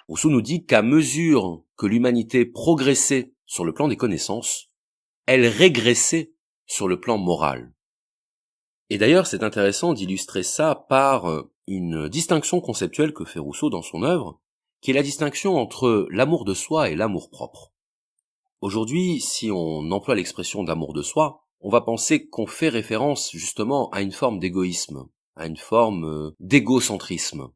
Rousseau nous dit qu'à mesure que l'humanité progressait sur le plan des connaissances, elle régressait sur le plan moral. Et d'ailleurs, c'est intéressant d'illustrer ça par une distinction conceptuelle que fait Rousseau dans son œuvre, qui est la distinction entre l'amour de soi et l'amour-propre. Aujourd'hui, si on emploie l'expression d'amour de soi, on va penser qu'on fait référence justement à une forme d'égoïsme, à une forme d'égocentrisme.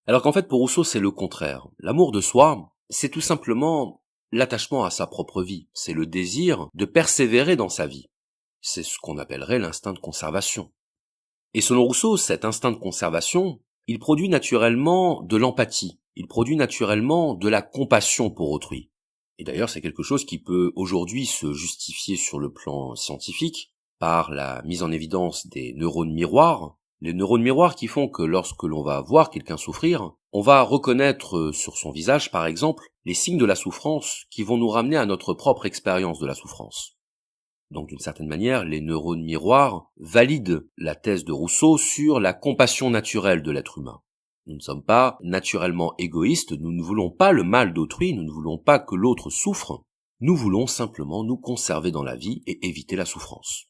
Alors qu'en fait, pour Rousseau, c'est le contraire. L'amour de soi, c'est tout simplement l'attachement à sa propre vie. C'est le désir de persévérer dans sa vie. C'est ce qu'on appellerait l'instinct de conservation. Et selon Rousseau, cet instinct de conservation, il produit naturellement de l'empathie. Il produit naturellement de la compassion pour autrui. Et d'ailleurs, c'est quelque chose qui peut aujourd'hui se justifier sur le plan scientifique par la mise en évidence des neurones miroirs. Les neurones miroirs qui font que lorsque l'on va voir quelqu'un souffrir, on va reconnaître sur son visage, par exemple, les signes de la souffrance qui vont nous ramener à notre propre expérience de la souffrance. Donc d'une certaine manière, les neurones miroirs valident la thèse de Rousseau sur la compassion naturelle de l'être humain. Nous ne sommes pas naturellement égoïstes, nous ne voulons pas le mal d'autrui, nous ne voulons pas que l'autre souffre, nous voulons simplement nous conserver dans la vie et éviter la souffrance.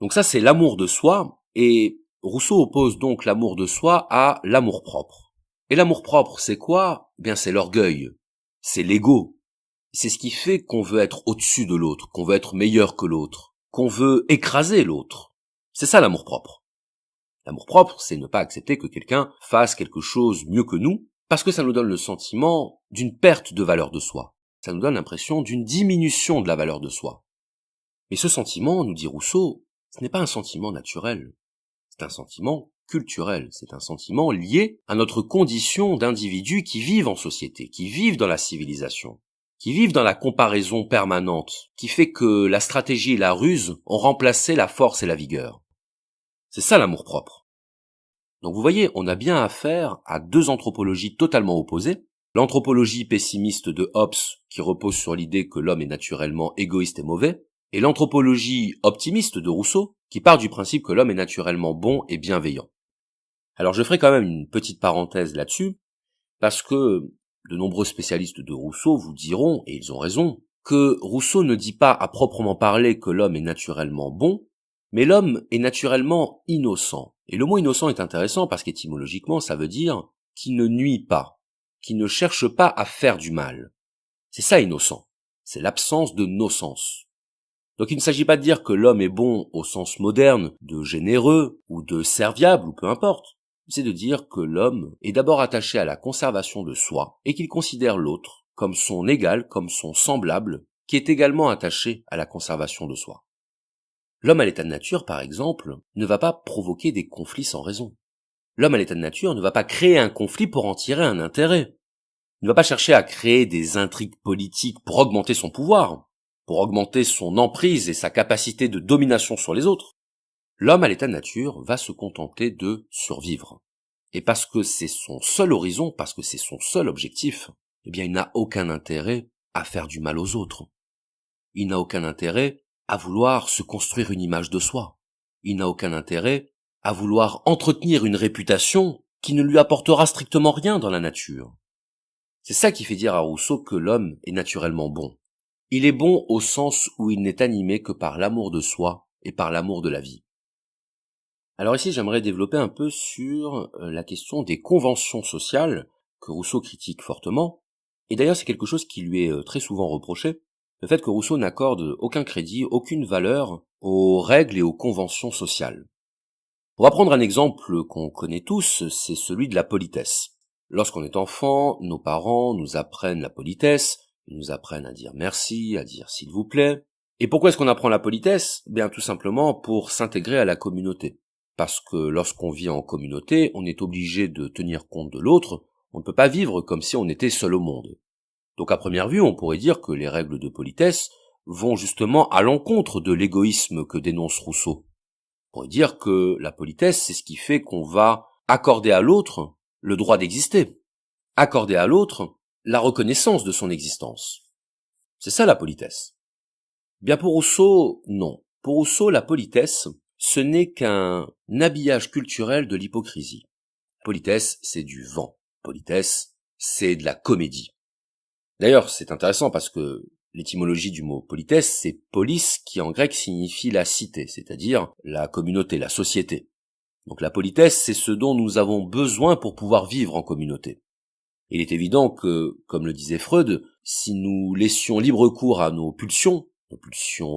Donc ça, c'est l'amour de soi, et Rousseau oppose donc l'amour de soi à l'amour-propre. Et l'amour-propre, c'est quoi ? Eh bien, c'est l'orgueil, c'est l'ego. C'est ce qui fait qu'on veut être au-dessus de l'autre, qu'on veut être meilleur que l'autre, qu'on veut écraser l'autre. C'est ça l'amour-propre. L'amour-propre, c'est ne pas accepter que quelqu'un fasse quelque chose mieux que nous, parce que ça nous donne le sentiment d'une perte de valeur de soi. Ça nous donne l'impression d'une diminution de la valeur de soi. Mais ce sentiment, nous dit Rousseau, ce n'est pas un sentiment naturel. C'est un sentiment culturel. C'est un sentiment lié à notre condition d'individus qui vivent en société, qui vivent dans la civilisation, qui vivent dans la comparaison permanente, qui fait que la stratégie et la ruse ont remplacé la force et la vigueur. C'est ça l'amour-propre. Donc vous voyez, on a bien affaire à deux anthropologies totalement opposées. L'anthropologie pessimiste de Hobbes, qui repose sur l'idée que l'homme est naturellement égoïste et mauvais, et l'anthropologie optimiste de Rousseau, qui part du principe que l'homme est naturellement bon et bienveillant. Alors je ferai quand même une petite parenthèse là-dessus, parce que de nombreux spécialistes de Rousseau vous diront, et ils ont raison, que Rousseau ne dit pas à proprement parler que l'homme est naturellement bon, mais l'homme est naturellement innocent. Et le mot innocent est intéressant parce qu'étymologiquement ça veut dire qui ne nuit pas, qui ne cherche pas à faire du mal. C'est ça innocent, c'est l'absence de nocence. Donc il ne s'agit pas de dire que l'homme est bon au sens moderne de généreux ou de serviable ou peu importe. C'est de dire que l'homme est d'abord attaché à la conservation de soi et qu'il considère l'autre comme son égal, comme son semblable, qui est également attaché à la conservation de soi. L'homme à l'état de nature, par exemple, ne va pas provoquer des conflits sans raison. L'homme à l'état de nature ne va pas créer un conflit pour en tirer un intérêt. Il ne va pas chercher à créer des intrigues politiques pour augmenter son pouvoir, pour augmenter son emprise et sa capacité de domination sur les autres. L'homme à l'état de nature va se contenter de survivre. Et parce que c'est son seul horizon, parce que c'est son seul objectif, eh bien il n'a aucun intérêt à faire du mal aux autres. Il n'a aucun intérêt à vouloir se construire une image de soi. Il n'a aucun intérêt à vouloir entretenir une réputation qui ne lui apportera strictement rien dans la nature. C'est ça qui fait dire à Rousseau que l'homme est naturellement bon. Il est bon au sens où il n'est animé que par l'amour de soi et par l'amour de la vie. Alors ici, j'aimerais développer un peu sur la question des conventions sociales que Rousseau critique fortement. Et d'ailleurs, c'est quelque chose qui lui est très souvent reproché, le fait que Rousseau n'accorde aucun crédit, aucune valeur aux règles et aux conventions sociales. On va prendre un exemple qu'on connaît tous, c'est celui de la politesse. Lorsqu'on est enfant, nos parents nous apprennent la politesse, ils nous apprennent à dire merci, à dire s'il vous plaît. Et pourquoi est-ce qu'on apprend la politesse ? Bien tout simplement pour s'intégrer à la communauté. Parce que lorsqu'on vit en communauté, on est obligé de tenir compte de l'autre, on ne peut pas vivre comme si on était seul au monde. Donc à première vue, on pourrait dire que les règles de politesse vont justement à l'encontre de l'égoïsme que dénonce Rousseau. On pourrait dire que la politesse, c'est ce qui fait qu'on va accorder à l'autre le droit d'exister, accorder à l'autre la reconnaissance de son existence. C'est ça la politesse. Bien pour Rousseau, non. Pour Rousseau, la politesse, ce n'est qu'un habillage culturel de l'hypocrisie. Politesse, c'est du vent. Politesse, c'est de la comédie. D'ailleurs, c'est intéressant parce que l'étymologie du mot politesse, c'est polis qui en grec signifie la cité, c'est-à-dire la communauté, la société. Donc la politesse, c'est ce dont nous avons besoin pour pouvoir vivre en communauté. Il est évident que, comme le disait Freud, si nous laissions libre cours à nos pulsions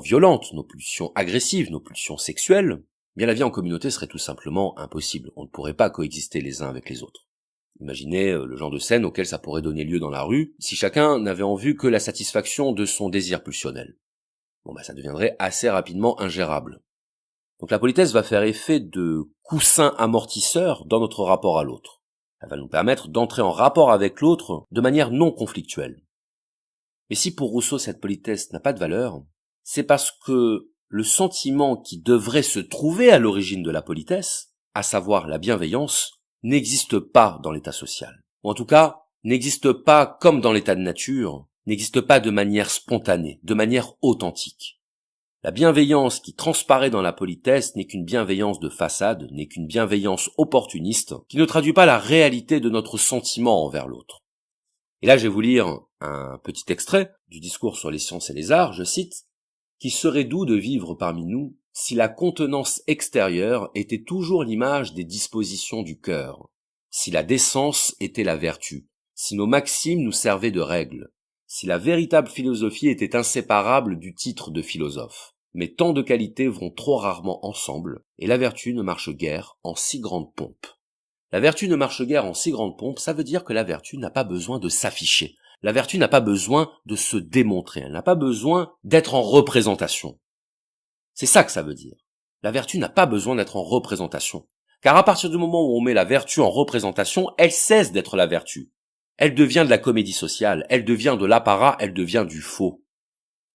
violentes, nos pulsions agressives, nos pulsions sexuelles, bien la vie en communauté serait tout simplement impossible. On ne pourrait pas coexister les uns avec les autres. Imaginez le genre de scène auquel ça pourrait donner lieu dans la rue si chacun n'avait en vue que la satisfaction de son désir pulsionnel. Ça deviendrait assez rapidement ingérable. Donc la politesse va faire effet de coussin amortisseur dans notre rapport à l'autre. Elle va nous permettre d'entrer en rapport avec l'autre de manière non conflictuelle. Mais si pour Rousseau cette politesse n'a pas de valeur, c'est parce que le sentiment qui devrait se trouver à l'origine de la politesse, à savoir la bienveillance, n'existe pas dans l'état social. Ou en tout cas, n'existe pas comme dans l'état de nature, n'existe pas de manière spontanée, de manière authentique. La bienveillance qui transparaît dans la politesse n'est qu'une bienveillance de façade, n'est qu'une bienveillance opportuniste, qui ne traduit pas la réalité de notre sentiment envers l'autre. Et là, je vais vous lire un petit extrait du discours sur les sciences et les arts, je cite, « Qui serait doux de vivre parmi nous si la contenance extérieure était toujours l'image des dispositions du cœur, si la décence était la vertu, si nos maximes nous servaient de règles, si la véritable philosophie était inséparable du titre de philosophe. Mais tant de qualités vont trop rarement ensemble, et la vertu ne marche guère en si grande pompe. » La vertu ne marche guère en si grande pompe, ça veut dire que la vertu n'a pas besoin de s'afficher. La vertu n'a pas besoin de se démontrer, elle n'a pas besoin d'être en représentation. C'est ça que ça veut dire. La vertu n'a pas besoin d'être en représentation. Car à partir du moment où on met la vertu en représentation, elle cesse d'être la vertu. Elle devient de la comédie sociale, elle devient de l'apparat, elle devient du faux.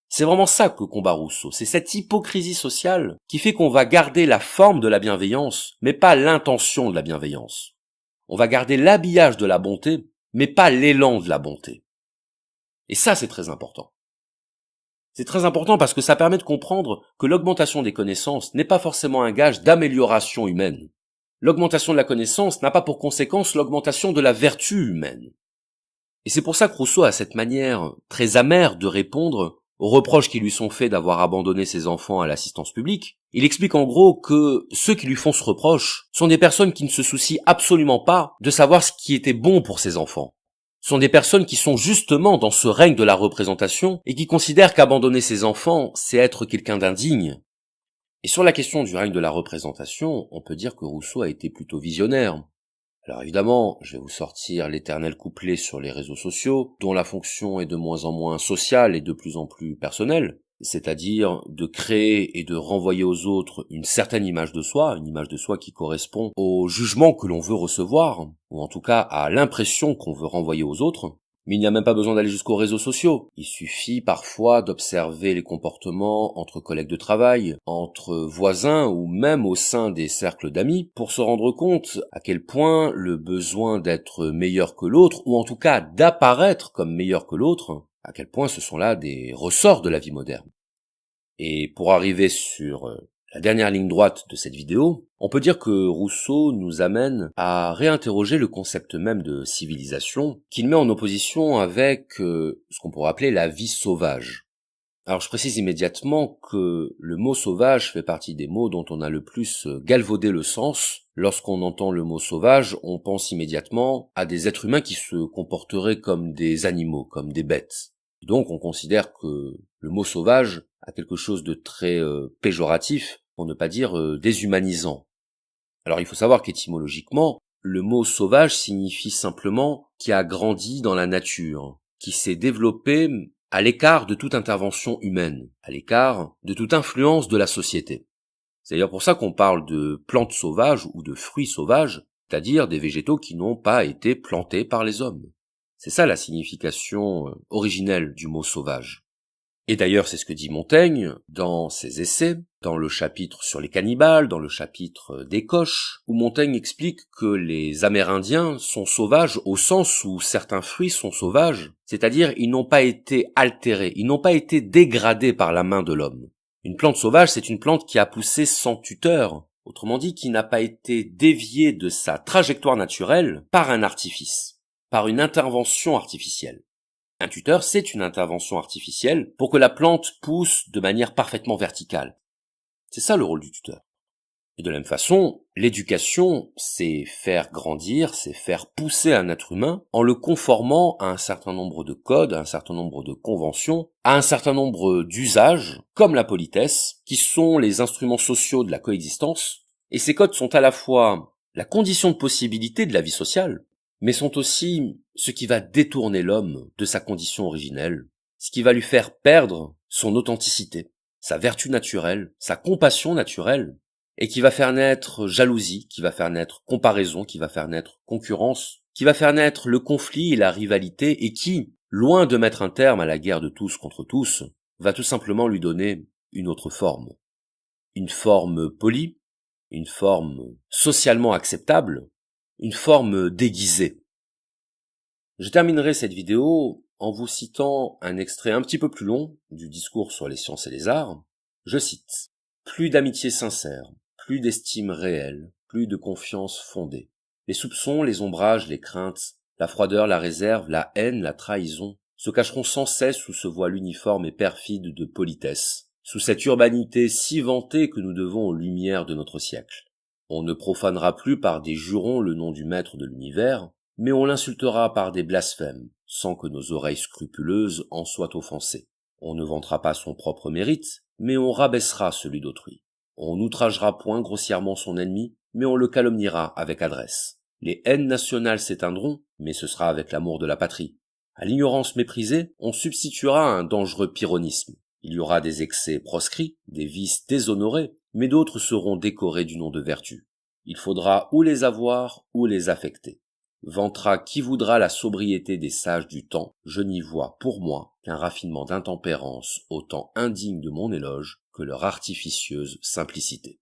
C'est vraiment ça que combat Rousseau, c'est cette hypocrisie sociale qui fait qu'on va garder la forme de la bienveillance, mais pas l'intention de la bienveillance. On va garder l'habillage de la bonté, mais pas l'élan de la bonté. Et ça, c'est très important. C'est très important parce que ça permet de comprendre que l'augmentation des connaissances n'est pas forcément un gage d'amélioration humaine. L'augmentation de la connaissance n'a pas pour conséquence l'augmentation de la vertu humaine. Et c'est pour ça que Rousseau a cette manière très amère de répondre aux reproches qui lui sont faits d'avoir abandonné ses enfants à l'assistance publique. Il explique en gros que ceux qui lui font ce reproche sont des personnes qui ne se soucient absolument pas de savoir ce qui était bon pour ses enfants. Ce sont des personnes qui sont justement dans ce règne de la représentation et qui considèrent qu'abandonner ses enfants, c'est être quelqu'un d'indigne. Et sur la question du règne de la représentation, on peut dire que Rousseau a été plutôt visionnaire. Alors évidemment, je vais vous sortir l'éternel couplet sur les réseaux sociaux, dont la fonction est de moins en moins sociale et de plus en plus personnelle, c'est-à-dire de créer et de renvoyer aux autres une certaine image de soi, une image de soi qui correspond au jugement que l'on veut recevoir, ou en tout cas à l'impression qu'on veut renvoyer aux autres. Mais il n'y a même pas besoin d'aller jusqu'aux réseaux sociaux. Il suffit parfois d'observer les comportements entre collègues de travail, entre voisins ou même au sein des cercles d'amis pour se rendre compte à quel point le besoin d'être meilleur que l'autre, ou en tout cas d'apparaître comme meilleur que l'autre, à quel point ce sont là des ressorts de la vie moderne. Et pour arriver sur la dernière ligne droite de cette vidéo, on peut dire que Rousseau nous amène à réinterroger le concept même de civilisation qu'il met en opposition avec ce qu'on pourrait appeler la vie sauvage. Alors je précise immédiatement que le mot sauvage fait partie des mots dont on a le plus galvaudé le sens. Lorsqu'on entend le mot sauvage, on pense immédiatement à des êtres humains qui se comporteraient comme des animaux, comme des bêtes. Donc on considère que le mot sauvage a quelque chose de très péjoratif, pour ne pas dire déshumanisant. Alors il faut savoir qu'étymologiquement, le mot sauvage signifie simplement qui a grandi dans la nature, qui s'est développé à l'écart de toute intervention humaine, à l'écart de toute influence de la société. C'est d'ailleurs pour ça qu'on parle de plantes sauvages ou de fruits sauvages, c'est-à-dire des végétaux qui n'ont pas été plantés par les hommes. C'est ça la signification originelle du mot sauvage. Et d'ailleurs, c'est ce que dit Montaigne dans ses essais, dans le chapitre sur les cannibales, dans le chapitre des coches, où Montaigne explique que les Amérindiens sont sauvages au sens où certains fruits sont sauvages, c'est-à-dire ils n'ont pas été altérés, ils n'ont pas été dégradés par la main de l'homme. Une plante sauvage, c'est une plante qui a poussé sans tuteur, autrement dit qui n'a pas été déviée de sa trajectoire naturelle par un artifice. par une intervention artificielle. Un tuteur, c'est une intervention artificielle pour que la plante pousse de manière parfaitement verticale. C'est ça le rôle du tuteur. Et de la même façon, l'éducation, c'est faire grandir, c'est faire pousser un être humain en le conformant à un certain nombre de codes, à un certain nombre de conventions, à un certain nombre d'usages, comme la politesse, qui sont les instruments sociaux de la coexistence. Et ces codes sont à la fois la condition de possibilité de la vie sociale, mais sont aussi ce qui va détourner l'homme de sa condition originelle, ce qui va lui faire perdre son authenticité, sa vertu naturelle, sa compassion naturelle, et qui va faire naître jalousie, qui va faire naître comparaison, qui va faire naître concurrence, qui va faire naître le conflit et la rivalité, et qui, loin de mettre un terme à la guerre de tous contre tous, va tout simplement lui donner une autre forme. Une forme polie, une forme socialement acceptable, une forme déguisée. Je terminerai cette vidéo en vous citant un extrait un petit peu plus long du discours sur les sciences et les arts. Je cite: « Plus d'amitié sincère, plus d'estime réelle, plus de confiance fondée. Les soupçons, les ombrages, les craintes, la froideur, la réserve, la haine, la trahison se cacheront sans cesse sous ce voile uniforme et perfide de politesse, sous cette urbanité si vantée que nous devons aux lumières de notre siècle. On ne profanera plus par des jurons le nom du maître de l'univers, mais on l'insultera par des blasphèmes, sans que nos oreilles scrupuleuses en soient offensées. On ne vantera pas son propre mérite, mais on rabaissera celui d'autrui. On n'outragera point grossièrement son ennemi, mais on le calomniera avec adresse. Les haines nationales s'éteindront, mais ce sera avec l'amour de la patrie. À l'ignorance méprisée, on substituera un dangereux pyrrhonisme. Il y aura des excès proscrits, des vices déshonorés, mais d'autres seront décorés du nom de vertu. Il faudra ou les avoir ou les affecter. Vantera qui voudra la sobriété des sages du temps, je n'y vois, pour moi, qu'un raffinement d'intempérance autant indigne de mon éloge que leur artificieuse simplicité. »